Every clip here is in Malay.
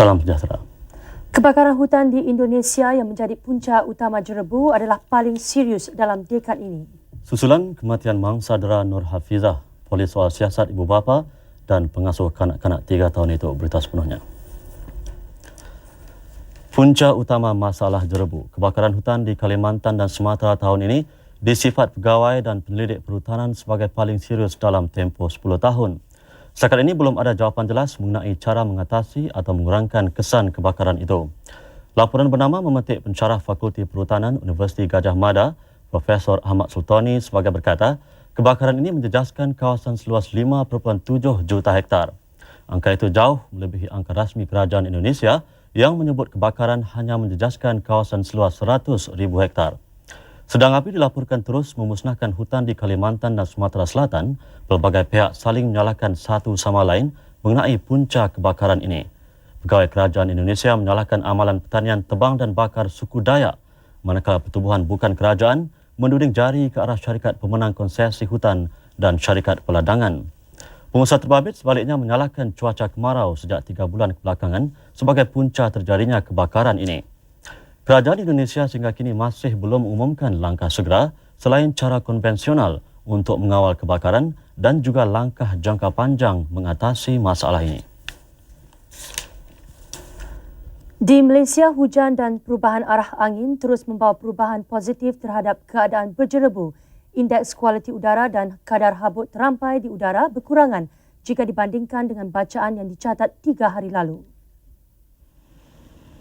Salam sejahtera. Kebakaran hutan di Indonesia yang menjadi punca utama jerebu adalah paling serius dalam dekad ini. Susulan kematian mangsa dera Nur Hafizah, polis soal siasat ibu bapa dan pengasuh kanak-kanak 3 tahun itu, berita sepenuhnya. Punca utama masalah jerebu, kebakaran hutan di Kalimantan dan Sumatera tahun ini disifat pegawai dan penyelidik perhutanan sebagai paling serius dalam tempoh 10 tahun. Setakat ini belum ada jawapan jelas mengenai cara mengatasi atau mengurangkan kesan kebakaran itu. Laporan bernama memetik pensyarah Fakulti Perhutanan Universiti Gajah Mada, Profesor Ahmad Sultani sebagai berkata, kebakaran ini menjejaskan kawasan seluas 5.7 juta hektar. Angka itu jauh melebihi angka rasmi kerajaan Indonesia yang menyebut kebakaran hanya menjejaskan kawasan seluas 100,000 hektar. Sedang api dilaporkan terus memusnahkan hutan di Kalimantan dan Sumatera Selatan, pelbagai pihak saling menyalahkan satu sama lain mengenai punca kebakaran ini. Pegawai Kerajaan Indonesia menyalahkan amalan pertanian tebang dan bakar suku Dayak, manakala pertubuhan bukan kerajaan menuding jari ke arah syarikat pemenang konsesi hutan dan syarikat peladangan. Pengusaha terbabit sebaliknya menyalahkan cuaca kemarau sejak 3 bulan kebelakangan sebagai punca terjadinya kebakaran ini. Kerajaan Indonesia sehingga kini masih belum mengumumkan langkah segera selain cara konvensional untuk mengawal kebakaran dan juga langkah jangka panjang mengatasi masalah ini. Di Malaysia, hujan dan perubahan arah angin terus membawa perubahan positif terhadap keadaan berjerebu. Indeks kualiti udara dan kadar habuk terampai di udara berkurangan jika dibandingkan dengan bacaan yang dicatat 3 hari lalu.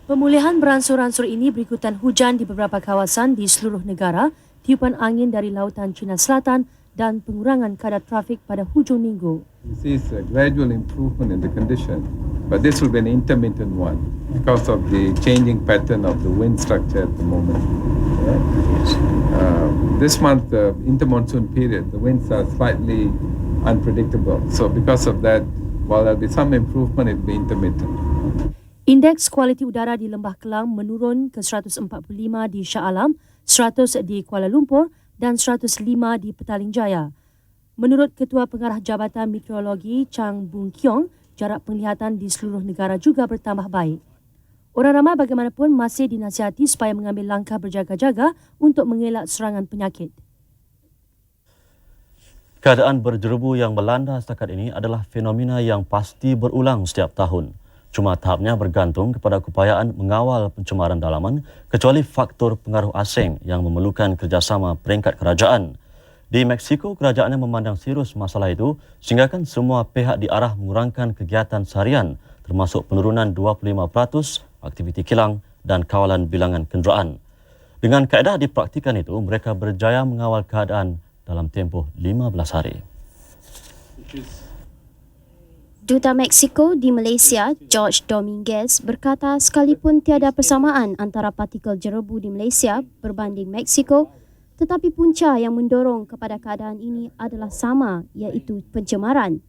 Pemulihan beransur-ansur ini berikutan hujan di beberapa kawasan di seluruh negara, tiupan angin dari lautan China Selatan dan pengurangan kadar trafik pada hujung minggu. This is a gradual improvement in the condition, but this will be an intermittent one because of the changing pattern of the wind structure at the moment. This month, the inter-monsoon period, the winds are slightly unpredictable. So because of that, while there will be some improvement, it will be intermittent. Indeks kualiti udara di Lembah Kelang menurun ke 145 di Shah Alam, 100 di Kuala Lumpur dan 105 di Petaling Jaya. Menurut Ketua Pengarah Jabatan Meteorologi Chang Boon Kiong, jarak penglihatan di seluruh negara juga bertambah baik. Orang ramai bagaimanapun masih dinasihati supaya mengambil langkah berjaga-jaga untuk mengelak serangan penyakit. Keadaan berjerebu yang melanda setakat ini adalah fenomena yang pasti berulang setiap tahun. Cuma tahapnya bergantung kepada keupayaan mengawal pencemaran dalaman kecuali faktor pengaruh asing yang memerlukan kerjasama peringkat kerajaan. Di Meksiko, kerajaannya memandang serius masalah itu sehinggakan semua pihak diarah mengurangkan kegiatan seharian termasuk penurunan 25% aktiviti kilang dan kawalan bilangan kenderaan. Dengan kaedah dipraktikan itu, mereka berjaya mengawal keadaan dalam tempoh 15 hari. Duta Meksiko di Malaysia, George Dominguez, berkata sekalipun tiada persamaan antara partikel jerebu di Malaysia berbanding Meksiko, tetapi punca yang mendorong kepada keadaan ini adalah sama, iaitu pencemaran.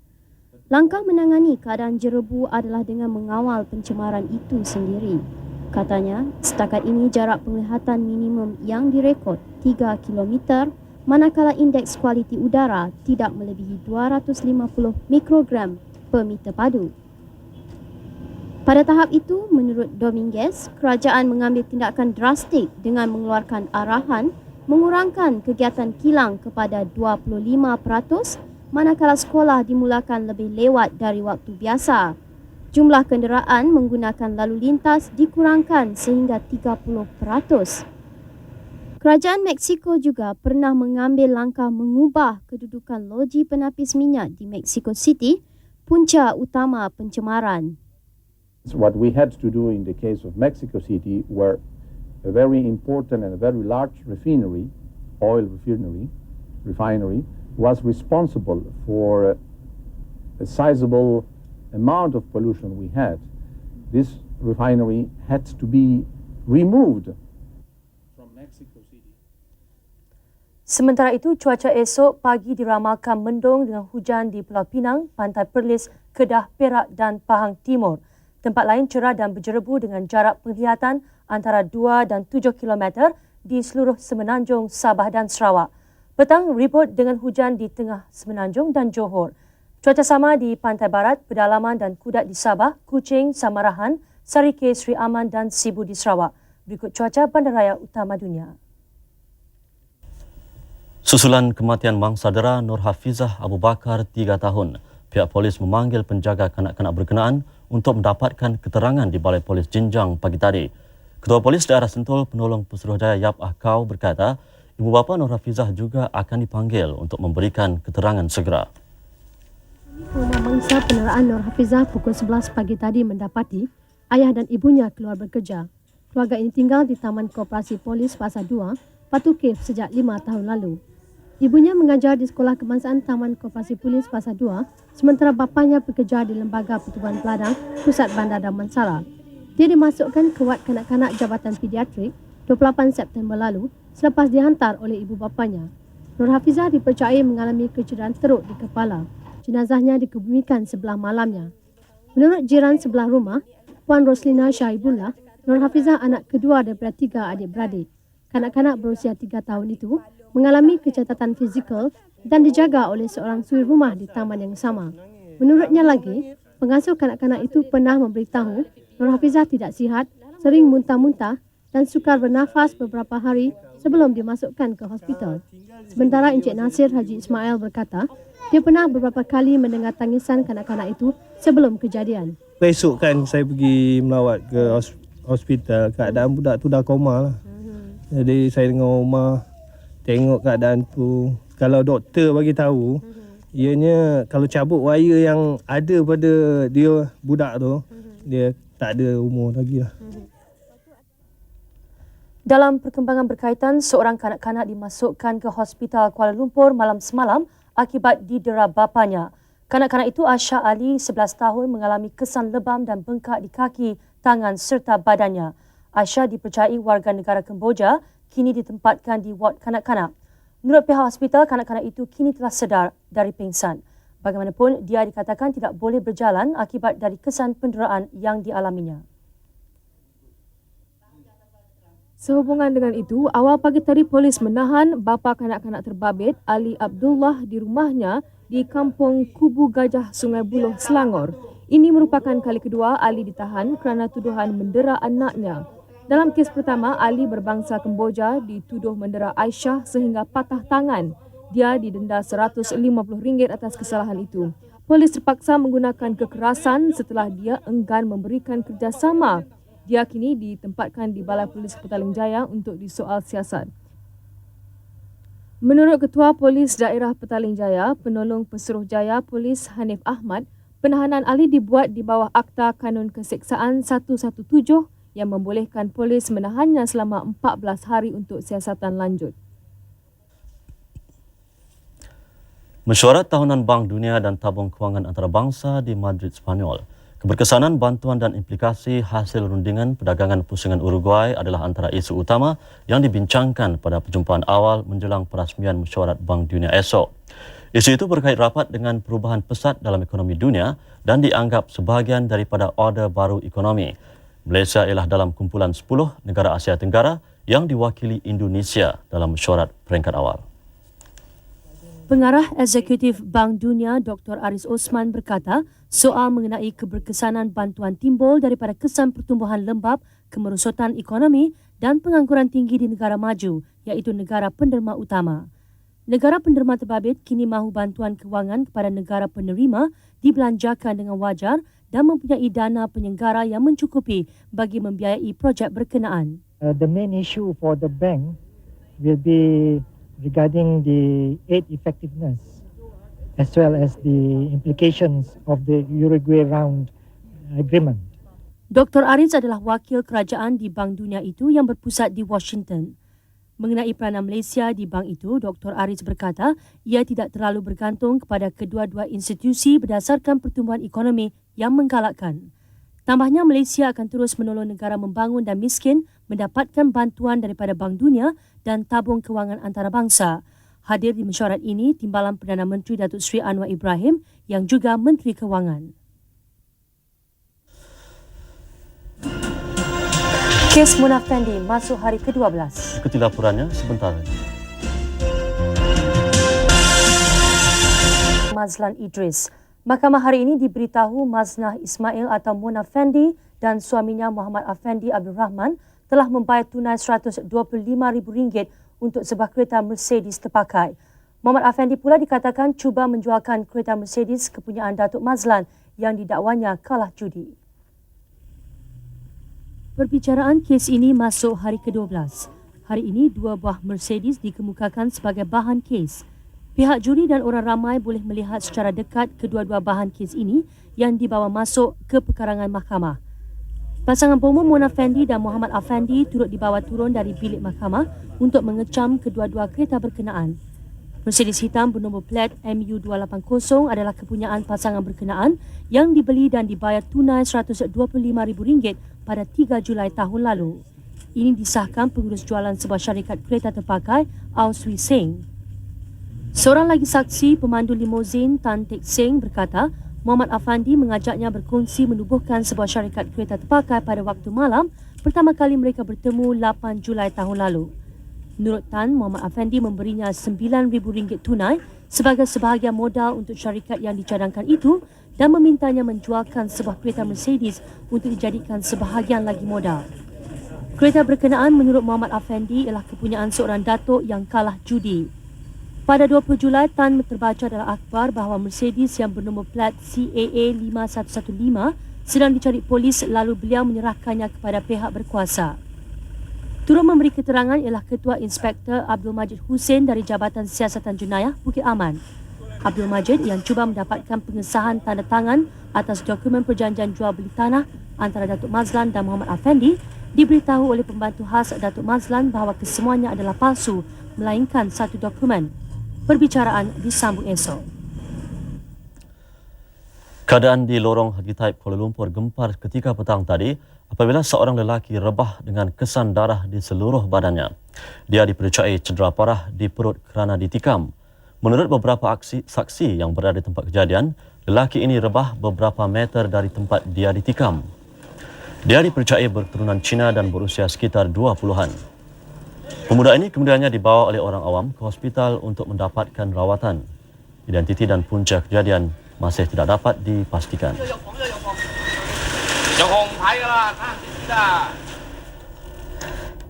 Langkah menangani keadaan jerebu adalah dengan mengawal pencemaran itu sendiri. Katanya, setakat ini jarak penglihatan minimum yang direkod 3 km, manakala indeks kualiti udara tidak melebihi 250 mikrogram per meter padu. Pada tahap itu, menurut Dominguez, kerajaan mengambil tindakan drastik dengan mengeluarkan arahan mengurangkan kegiatan kilang kepada 25%, manakala sekolah dimulakan lebih lewat dari waktu biasa. Jumlah kenderaan menggunakan lalu lintas dikurangkan sehingga 30%. Kerajaan Meksiko juga pernah mengambil langkah mengubah kedudukan loji penapis minyak di Mexico City, punca utama pencemaran. What we had to do in the case of Mexico City, where a very important and a very large refinery, oil refinery, was responsible for a sizable amount of pollution we had. This refinery had to be removed from Mexico City. Sementara itu, cuaca esok pagi diramalkan mendung dengan hujan di Pulau Pinang, Pantai Perlis, Kedah, Perak dan Pahang Timur. Tempat lain cerah dan berjerebu dengan jarak penglihatan antara 2 dan 7 km di seluruh Semenanjung, Sabah dan Sarawak. Petang ribut dengan hujan di tengah Semenanjung dan Johor. Cuaca sama di Pantai Barat, Pedalaman dan Kudat di Sabah, Kuching, Samarahan, Sarike, Sri Aman dan Sibu di Sarawak. Berikut cuaca bandaraya utama dunia. Susulan kematian mangsadera Nur Hafizah Abu Bakar 3 tahun, pihak polis memanggil penjaga kanak-kanak berkenaan untuk mendapatkan keterangan di Balai Polis Jinjang pagi tadi. Ketua Polis Daerah Sentul Penolong Pesuruhjaya Yap Ahkau berkata, ibu bapa Nur Hafizah juga akan dipanggil untuk memberikan keterangan segera. Rumah mangsa peneraan Nur Hafizah pukul 11 pagi tadi mendapati ayah dan ibunya keluar bekerja. Keluarga ini tinggal di Taman Koperasi Polis Fasa 2, Batu Cave sejak 5 tahun lalu. Ibunya mengajar di Sekolah Kebangsaan Taman Koperasi Polis Fasa 2, sementara bapanya bekerja di Lembaga Pertubuhan Peladang, Pusat Bandar Damansara. Dia dimasukkan ke wad kanak-kanak Jabatan Pediatrik 28 September lalu selepas dihantar oleh ibu bapanya. Nur Hafizah dipercayai mengalami kecederaan teruk di kepala. Jenazahnya dikebumikan sebelah malamnya. Menurut jiran sebelah rumah, Puan Roslina Syahibullah, Nur Hafizah anak kedua daripada 3 adik-beradik. Kanak-kanak berusia 3 tahun itu mengalami kecacatan fizikal dan dijaga oleh seorang suri rumah di taman yang sama. Menurutnya lagi, pengasuh kanak-kanak itu pernah memberitahu Nur Hafizah tidak sihat, sering muntah-muntah dan sukar bernafas beberapa hari sebelum dimasukkan ke hospital. Sementara Encik Nasir Haji Ismail berkata, dia pernah beberapa kali mendengar tangisan kanak-kanak itu sebelum kejadian. Esok kan saya pergi melawat ke hospital, keadaan budak tu dah koma lah. Jadi saya dengan rumah tengok keadaan tu. Kalau doktor bagi tahu, ianya kalau cabut wire yang ada pada dia budak tu, dia tak ada umur lagi lah. Dalam perkembangan berkaitan, seorang kanak-kanak dimasukkan ke Hospital Kuala Lumpur malam semalam akibat didera bapanya. Kanak-kanak itu Asha Ali, 11 tahun, mengalami kesan lebam dan bengkak di kaki, tangan serta badannya. Asha dipercayai warga negara Kemboja, kini ditempatkan di ward kanak-kanak. Menurut pihak hospital, kanak-kanak itu kini telah sedar dari pingsan. Bagaimanapun, dia dikatakan tidak boleh berjalan akibat dari kesan penderaan yang dialaminya. Sehubungan dengan itu, awal pagi tadi polis menahan bapa kanak-kanak terbabit Ali Abdullah di rumahnya di Kampung Kubu Gajah, Sungai Buloh, Selangor. Ini merupakan kali kedua Ali ditahan kerana tuduhan mendera anaknya. Dalam kes pertama, Ali berbangsa Kemboja dituduh mendera Aisyah sehingga patah tangan. Dia didenda RM150 atas kesalahan itu. Polis terpaksa menggunakan kekerasan setelah dia enggan memberikan kerjasama. Dia kini ditempatkan di Balai Polis Petaling Jaya untuk disoal siasat. Menurut Ketua Polis Daerah Petaling Jaya, Penolong Pesuruhjaya Polis Hanif Ahmad, penahanan Ali dibuat di bawah Akta Kanun Keseksaan 117 yang membolehkan polis menahannya selama 14 hari untuk siasatan lanjut. Mesyuarat tahunan Bank Dunia dan Tabung Kewangan Antarabangsa di Madrid, Spanyol. Keberkesanan, bantuan dan implikasi hasil rundingan perdagangan pusingan Uruguay adalah antara isu utama yang dibincangkan pada perjumpaan awal menjelang perasmian mesyuarat Bank Dunia esok. Isu itu berkait rapat dengan perubahan pesat dalam ekonomi dunia dan dianggap sebahagian daripada order baru ekonomi. Malaysia ialah dalam kumpulan 10 negara Asia Tenggara yang diwakili Indonesia dalam mesyuarat peringkat awal. Pengarah Eksekutif Bank Dunia Dr. Aris Osman berkata, soal mengenai keberkesanan bantuan timbul daripada kesan pertumbuhan lembab, kemerosotan ekonomi dan pengangguran tinggi di negara maju, iaitu negara penderma utama. Negara penderma terbabit kini mahu bantuan kewangan kepada negara penerima dibelanjakan dengan wajar dan mempunyai dana penyenggara yang mencukupi bagi membiayai projek berkenaan. The main issue for the bank will be regarding the aid effectiveness as well as the implications of the Uruguay round agreement. Dr. Aris adalah wakil kerajaan di Bank Dunia itu yang berpusat di Washington. Mengenai peranan Malaysia di bank itu, Dr. Aris berkata ia tidak terlalu bergantung kepada kedua-dua institusi berdasarkan pertumbuhan ekonomi yang menggalakkan. Tambahnya, Malaysia akan terus menolong negara membangun dan miskin mendapatkan bantuan daripada Bank Dunia dan Tabung Kewangan Antarabangsa. Hadir di mesyuarat ini Timbalan Perdana Menteri Datuk Seri Anwar Ibrahim yang juga Menteri Kewangan. Kes Munah Fendi masuk hari ke-12. Ikuti laporannya sebentar lagi. Mazlan Idris. Mahkamah hari ini diberitahu Maznah Ismail atau Munah Fendi dan suaminya Muhammad Afendi Abdul Rahman telah membayar tunai RM125,000 untuk sebuah kereta Mercedes terpakai. Muhammad Afendi pula dikatakan cuba menjualkan kereta Mercedes kepunyaan Datuk Mazlan yang didakwanya kalah judi. Perbicaraan kes ini masuk hari ke-12. Hari ini, 2 buah Mercedes dikemukakan sebagai bahan kes. Pihak juri dan orang ramai boleh melihat secara dekat kedua-dua bahan kes ini yang dibawa masuk ke pekarangan mahkamah. Pasangan pemuda Mona Fendi dan Muhammad Afendi turut dibawa turun dari bilik mahkamah untuk mengecam kedua-dua kereta berkenaan. Mercedes hitam bernombor plat MU280 adalah kepunyaan pasangan berkenaan yang dibeli dan dibayar tunai RM125,000 pada 3 Julai tahun lalu. Ini disahkan pengurus jualan sebuah syarikat kereta terpakai, Aw Swee Seng. Seorang lagi saksi, pemandu limousin Tan Teck Seng berkata, Muhammad Afendi mengajaknya berkongsi menubuhkan sebuah syarikat kereta terpakai pada waktu malam pertama kali mereka bertemu 8 Julai tahun lalu. Menurut Tan, Muhammad Afendi memberinya RM9,000 tunai sebagai sebahagian modal untuk syarikat yang dicadangkan itu dan memintanya menjualkan sebuah kereta Mercedes untuk dijadikan sebahagian lagi modal. Kereta berkenaan menurut Muhammad Afendi ialah kepunyaan seorang datuk yang kalah judi. Pada 20 Julai, Tan terbaca dalam akhbar bahawa Mercedes yang bernombor plat CAA 5115 sedang dicari polis lalu beliau menyerahkannya kepada pihak berkuasa. Turut memberi keterangan ialah Ketua Inspektor Abdul Majid Hussein dari Jabatan Siasatan Jenayah Bukit Aman. Abdul Majid yang cuba mendapatkan pengesahan tanda tangan atas dokumen perjanjian jual beli tanah antara Datuk Mazlan dan Muhammad Afendi diberitahu oleh pembantu khas Datuk Mazlan bahawa kesemuanya adalah palsu melainkan satu dokumen. Perbicaraan disambung esok. Keadaan di lorong Haji Taib Kuala Lumpur gempar ketika petang tadi apabila seorang lelaki rebah dengan kesan darah di seluruh badannya. Dia dipercayai cedera parah di perut kerana ditikam. Menurut beberapa saksi yang berada di tempat kejadian, lelaki ini rebah beberapa meter dari tempat dia ditikam. Dia dipercayai berketurunan Cina dan berusia sekitar 20-an. Pemuda ini kemudiannya dibawa oleh orang awam ke hospital untuk mendapatkan rawatan. Identiti dan punca kejadian masih tidak dapat dipastikan.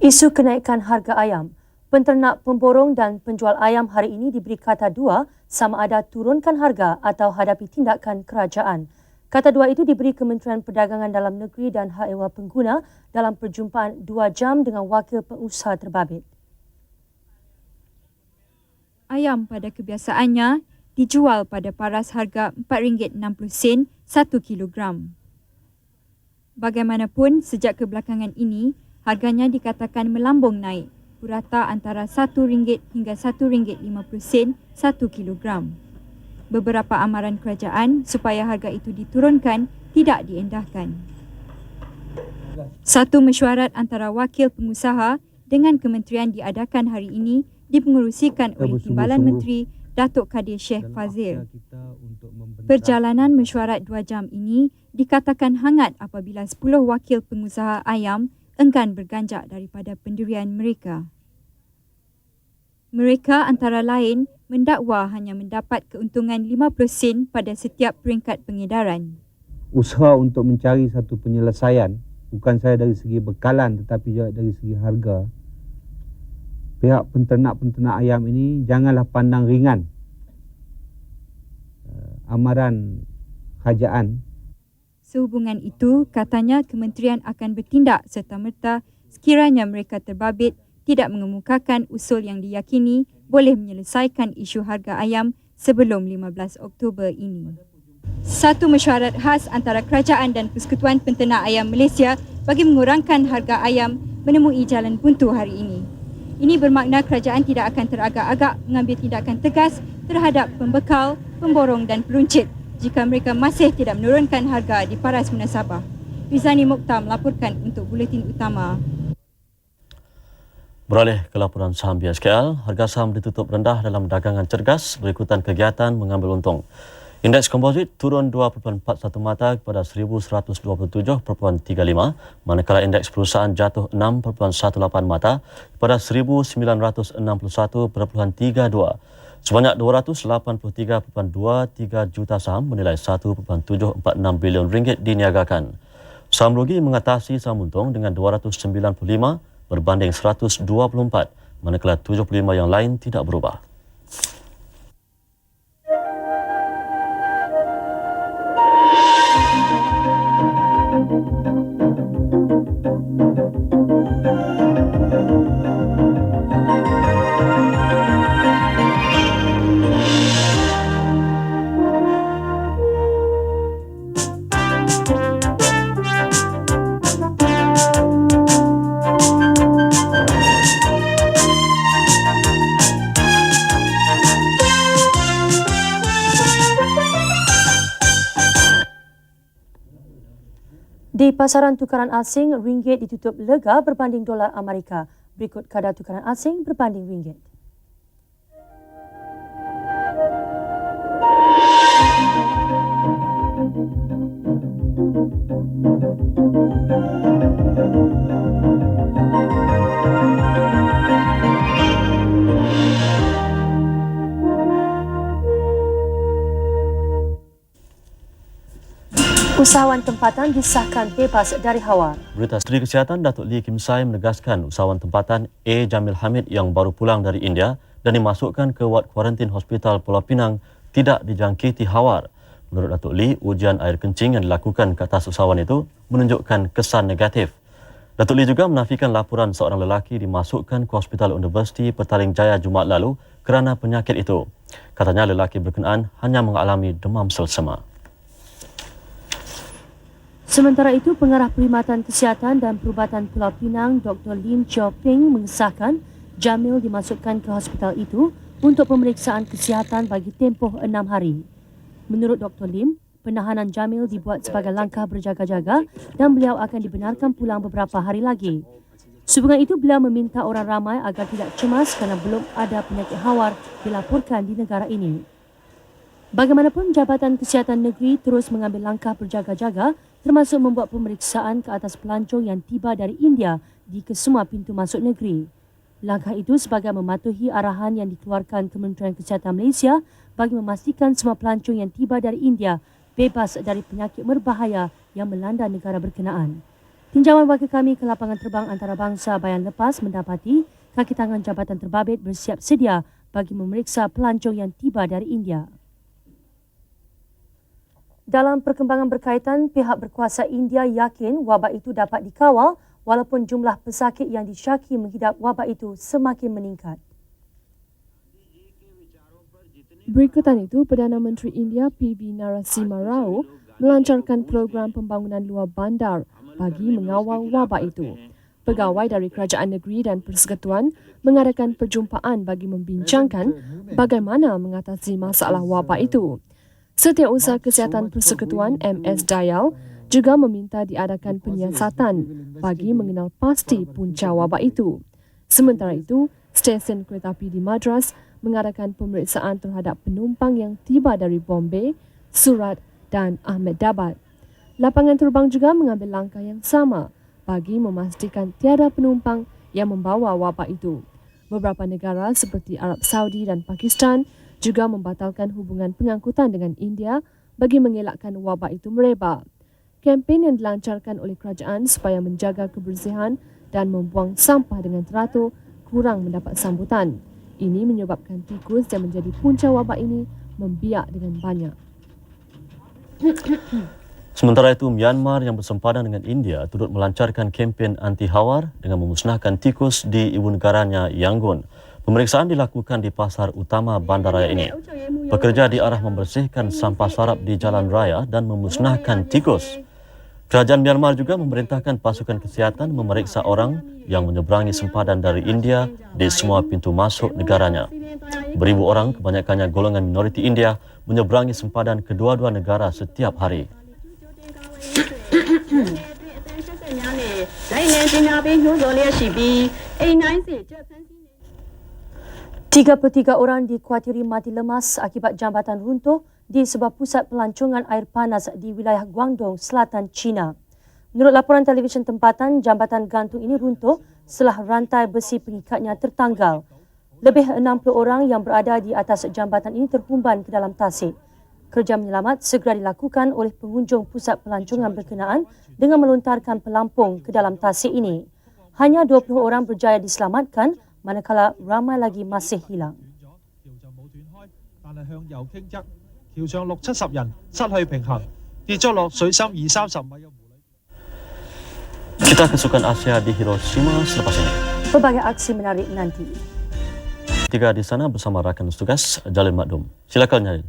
Isu kenaikan harga ayam. Penternak, pemborong dan penjual ayam hari ini diberi kata dua sama ada turunkan harga atau hadapi tindakan kerajaan. Kata dua itu diberi Kementerian Perdagangan Dalam Negeri dan Hak Ehwal Pengguna dalam perjumpaan 2 jam dengan wakil pengusaha terbabit. Ayam pada kebiasaannya dijual pada paras harga RM4.60 1 kilogram. Bagaimanapun, sejak kebelakangan ini, harganya dikatakan melambung naik, purata antara RM1 hingga RM1.50 1 kilogram. Beberapa amaran kerajaan supaya harga itu diturunkan tidak diendahkan. Satu mesyuarat antara wakil pengusaha dengan kementerian diadakan hari ini dipengerusikan oleh Timbalan Menteri Datuk Kadir Sheikh Fazil. Perjalanan mesyuarat 2 jam ini dikatakan hangat apabila 10 wakil pengusaha ayam enggan berganjak daripada pendirian mereka. Mereka antara lain mendakwa hanya mendapat keuntungan 50 sen pada setiap peringkat pengedaran. Usaha untuk mencari satu penyelesaian, bukan saya dari segi bekalan tetapi juga dari segi harga. Pihak penternak-penternak ayam ini janganlah pandang ringan amaran kerajaan. Sehubungan itu, katanya kementerian akan bertindak serta-merta sekiranya mereka terbabit tidak mengemukakan usul yang diyakini boleh menyelesaikan isu harga ayam sebelum 15 Oktober ini. Satu mesyuarat khas antara kerajaan dan Persekutuan Penternak Ayam Malaysia bagi mengurangkan harga ayam menemui jalan buntu hari ini. Ini bermakna kerajaan tidak akan teragak-agak mengambil tindakan tegas terhadap pembekal, pemborong dan peruncit jika mereka masih tidak menurunkan harga di paras munasabah. Rizani Mokhtar melaporkan untuk Buletin Utama. Beralih ke laporan saham BSKL, harga saham ditutup rendah dalam dagangan cergas berikutan kegiatan mengambil untung. Indeks komposit turun 2.41 mata kepada 1127.35, manakala indeks perusahaan jatuh 6.18 mata kepada 1961.32. Sebanyak 283.23 juta saham menilai 1.746 bilion ringgit diniagakan. Saham rugi mengatasi saham untung dengan 295 berbanding 124, manakala 75 yang lain tidak berubah. Di pasaran tukaran asing, ringgit ditutup lega berbanding dolar Amerika. Berikut kadar tukaran asing berbanding ringgit. Usahawan tempatan disahkan bebas dari hawar. Berita Menteri Kesihatan Datuk Lee Kim Sai menegaskan usahawan tempatan A. Jamil Hamid yang baru pulang dari India dan dimasukkan ke wad kuarantin Hospital Pulau Pinang tidak dijangkiti hawar. Menurut Datuk Lee, ujian air kencing yang dilakukan ke atas usahawan itu menunjukkan kesan negatif. Datuk Lee juga menafikan laporan seorang lelaki dimasukkan ke Hospital Universiti Petaling Jaya Jumaat lalu kerana penyakit itu. Katanya lelaki berkenaan hanya mengalami demam selsema. Sementara itu, Pengarah Perkhidmatan Kesihatan dan Perubatan Pulau Pinang, Dr. Lim Chio Ping mengesahkan Jamil dimasukkan ke hospital itu untuk pemeriksaan kesihatan bagi tempoh 6 hari. Menurut Dr. Lim, penahanan Jamil dibuat sebagai langkah berjaga-jaga dan beliau akan dibenarkan pulang beberapa hari lagi. Sehubungan itu, beliau meminta orang ramai agar tidak cemas kerana belum ada penyakit hawar dilaporkan di negara ini. Bagaimanapun, Jabatan Kesihatan Negeri terus mengambil langkah berjaga-jaga termasuk membuat pemeriksaan ke atas pelancong yang tiba dari India di kesemua pintu masuk negeri. Langkah itu sebagai mematuhi arahan yang dikeluarkan Kementerian Kesihatan Malaysia bagi memastikan semua pelancong yang tiba dari India bebas dari penyakit berbahaya yang melanda negara berkenaan. Tinjauan wakil kami ke lapangan terbang antarabangsa Bayan Lepas mendapati kaki tangan Jabatan Terbabit bersiap sedia bagi memeriksa pelancong yang tiba dari India. Dalam perkembangan berkaitan, pihak berkuasa India yakin wabak itu dapat dikawal walaupun jumlah pesakit yang disyaki menghidap wabak itu semakin meningkat. Berikutan itu, Perdana Menteri India PV Narasimha Rao melancarkan program pembangunan luar bandar bagi mengawal wabak itu. Pegawai dari Kerajaan Negeri dan Persekutuan mengadakan perjumpaan bagi membincangkan bagaimana mengatasi masalah wabak itu. Setiausaha Kesihatan Persekutuan MS Dayal juga meminta diadakan penyiasatan bagi mengenal pasti punca wabak itu. Sementara itu, stesen kereta api di Madras mengadakan pemeriksaan terhadap penumpang yang tiba dari Bombay, Surat dan Ahmedabad. Lapangan terbang juga mengambil langkah yang sama bagi memastikan tiada penumpang yang membawa wabak itu. Beberapa negara seperti Arab Saudi dan Pakistan juga membatalkan hubungan pengangkutan dengan India bagi mengelakkan wabak itu merebak. Kempen yang dilancarkan oleh kerajaan supaya menjaga kebersihan dan membuang sampah dengan teratur kurang mendapat sambutan. Ini menyebabkan tikus yang menjadi punca wabak ini membiak dengan banyak. Sementara itu, Myanmar yang bersempadan dengan India turut melancarkan kempen anti-hawar dengan memusnahkan tikus di ibu negaranya Yangon. Pemeriksaan dilakukan di pasar utama bandaraya ini. Pekerja diarah membersihkan sampah sarap di jalan raya dan memusnahkan tikus. Kerajaan Myanmar juga memerintahkan pasukan kesihatan memeriksa orang yang menyeberangi sempadan dari India di semua pintu masuk negaranya. Beribu orang, kebanyakannya golongan minoriti India, menyeberangi sempadan kedua-dua negara setiap hari. 33 orang dikuatiri mati lemas akibat jambatan runtuh di sebuah pusat pelancongan air panas di wilayah Guangdong, selatan China. Menurut laporan televisyen tempatan, jambatan gantung ini runtuh setelah rantai besi pengikatnya tertanggal. Lebih 60 orang yang berada di atas jambatan ini terhumban ke dalam tasik. Kerja menyelamat segera dilakukan oleh pengunjung pusat pelancongan berkenaan dengan melontarkan pelampung ke dalam tasik ini. Hanya 20 orang berjaya diselamatkan manakala ramai lagi masih hilang. 但係向右傾側，橋上60-70人失去平衡，跌咗落水深20-30米嘅湖裏。 Kita ke Sukan Asia di Hiroshima selepas ini. Pelbagai aksi menarik nanti. Tiga di sana bersama rakan tugas Jalil Makdum. Silakan Jalil.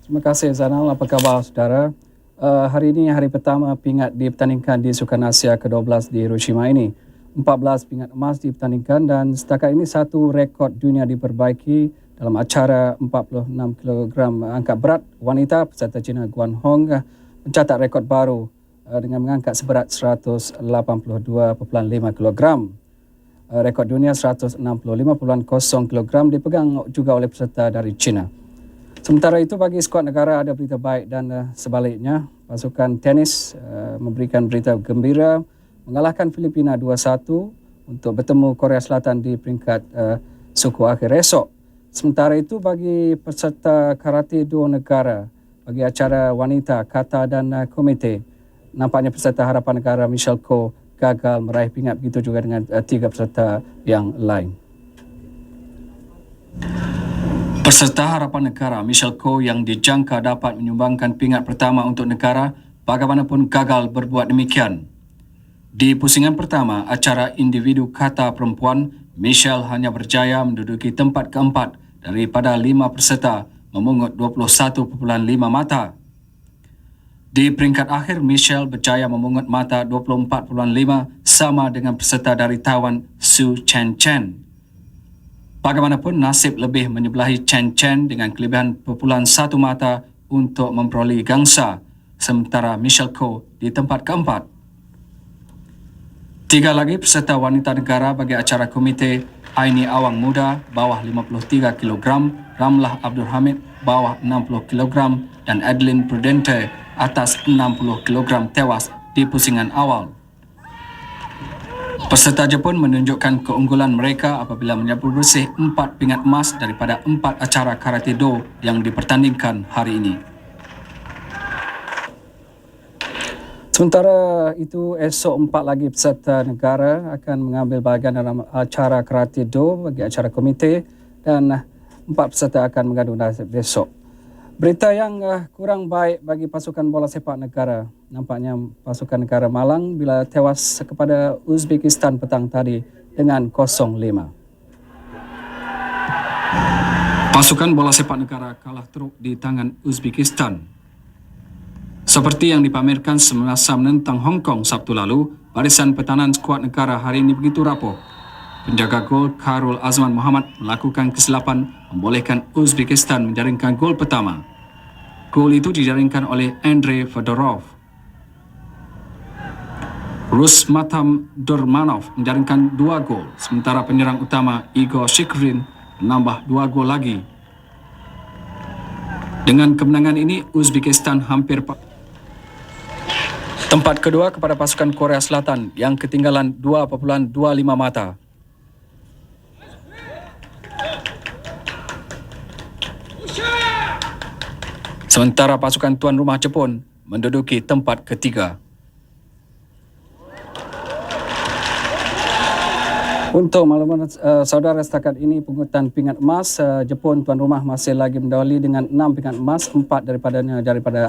Terima kasih Zanal, apa khabar saudara? Hari ini hari pertama pingat dipertandingkan di Sukan Asia ke-12 di Hiroshima ini. 14 pingat emas dipertandingkan dan setakat ini satu rekod dunia diperbaiki dalam acara 46 kg angkat berat wanita. Peserta Cina Guan Hong mencatat rekod baru dengan mengangkat seberat 182.5 kg. Rekod dunia 165.0 kg dipegang juga oleh peserta dari China. Sementara itu bagi skuad negara ada berita baik dan sebaliknya. Pasukan tenis memberikan berita gembira mengalahkan Filipina 2-1 untuk bertemu Korea Selatan di peringkat suku akhir esok. Sementara itu bagi peserta karate do negara bagi acara wanita, kata dan komite, nampaknya peserta harapan negara Michelle Ko gagal meraih pingat, begitu juga dengan tiga peserta yang lain. Peserta harapan negara Michelle Ko yang dijangka dapat menyumbangkan pingat pertama untuk negara bagaimanapun gagal berbuat demikian. Di pusingan pertama, acara individu kata perempuan, Michelle hanya berjaya menduduki tempat keempat daripada 5 peserta memungut 21.5 mata. Di peringkat akhir, Michelle berjaya memungut mata 24.5 sama dengan peserta dari Taiwan, Su Chen Chen. Bagaimanapun, nasib lebih menyebelahi Chen Chen dengan kelebihan 1 mata untuk memperolehi gangsa, sementara Michelle Ko di tempat keempat. Tiga lagi peserta wanita negara bagi acara komite, Aini Awang Muda bawah 53 kg, Ramlah Abdul Hamid bawah 60 kg dan Adeline Prudente atas 60 kg tewas di pusingan awal. Peserta Jepun menunjukkan keunggulan mereka apabila menyapu bersih 4 pingat emas daripada 4 acara karate do yang dipertandingkan hari ini. Sementara itu, esok 4 lagi peserta negara akan mengambil bahagian dalam acara karate do bagi acara komite dan 4 peserta akan mengadu nasib besok. Berita yang kurang baik bagi pasukan bola sepak negara. Nampaknya pasukan negara malang bila tewas kepada Uzbekistan petang tadi dengan 0-5. Pasukan bola sepak negara kalah teruk di tangan Uzbekistan. Seperti yang dipamerkan semasa menentang Hong Kong Sabtu lalu, barisan pertahanan skuad negara hari ini begitu rapuh. Penjaga gol Khairul Azman Muhammad melakukan kesilapan membolehkan Uzbekistan menjaringkan gol pertama. Gol itu dijaringkan oleh Andrei Fedorov. Rusmatam Durmanov menjaringkan 2 gol, sementara penyerang utama Igor Shikrin menambah 2 gol lagi. Dengan kemenangan ini, Uzbekistan hampir tempat kedua kepada pasukan Korea Selatan yang ketinggalan 2.25 mata. Sementara pasukan tuan rumah Jepun menduduki tempat ketiga. Untuk makluman saudara, setakat ini pungutan pingat emas, Jepun tuan rumah masih lagi mendahului dengan 6 pingat emas, 4 daripada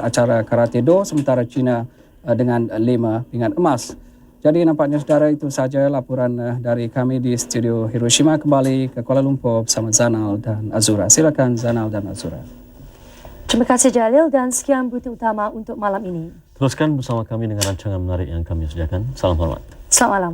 acara karate do, sementara China dengan 5 pingat emas. Jadi nampaknya saudara, itu saja laporan dari kami di studio Hiroshima. Kembali ke Kuala Lumpur bersama Zanal dan Azura. Silakan Zanal dan Azura. Terima kasih Jalil dan sekian berita utama untuk malam ini. Teruskan bersama kami dengan rancangan menarik yang kami sediakan. Salam hormat. Selamat malam.